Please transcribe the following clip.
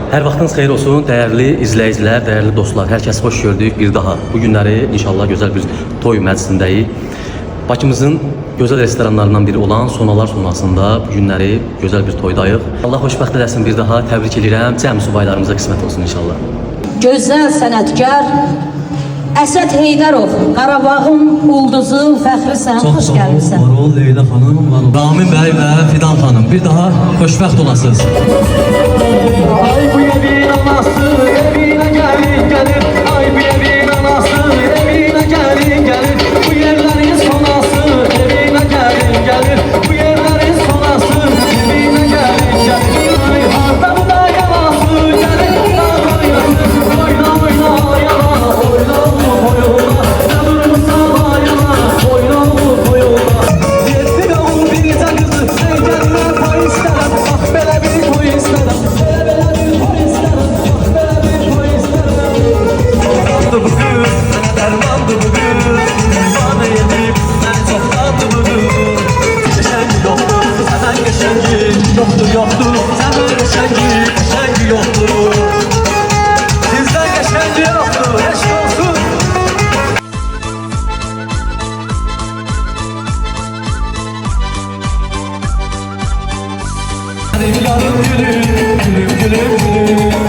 Hər vaxtınız xeyir olsun, dəyərli izləyicilər, dəyərli dostlar. Hər kəs xoş gördük bir daha. Bu günləri inşallah gözəl bir toy məclisindəyik. Bakımızın gözəl restoranlarından biri olan Sonalar Sonasında bu günləri gözəl bir toydayıq. Allah xoşbəxt eləsin bir daha. Təbrik edirəm. Cəmi subaylarımıza qismət olsun inşallah. Gözəl sənətkar Əsəd Heydərov, Qarabağın ulduzu, fəxrisən, xoş gəlmişsən. Var ol Leyla xanım, var ol. Ramin bəy və Fidan xanım, bir daha xoşbəxt olasınız. Ay bu evin anası, evine gelin gelir. Ay bu evin anası, evine gelin gelir. Bu yerlerin sonası, evine gelin gelir. Bu yerlerin sonası, evine gelin gelir. Ay harda bu da yalası, gelir da oynasın. Oyna oyna yana, oyna oyna. Ne durursa yana, oyna oyna. Yetti yavrum bir kızı, sen gelme pay isterim. Bak böyle bir toy isterim. Bu kız, sana dermandı bu kız. Bana yetip, seni çoktandı bu kız. Geçengi yoktu, senden geçengi. Yoktu, senden geçengi yoktu. Sizden geçengi yoktu, eşk olsun. Benim yarım gülüm, gülüm, gülüm, gülüm.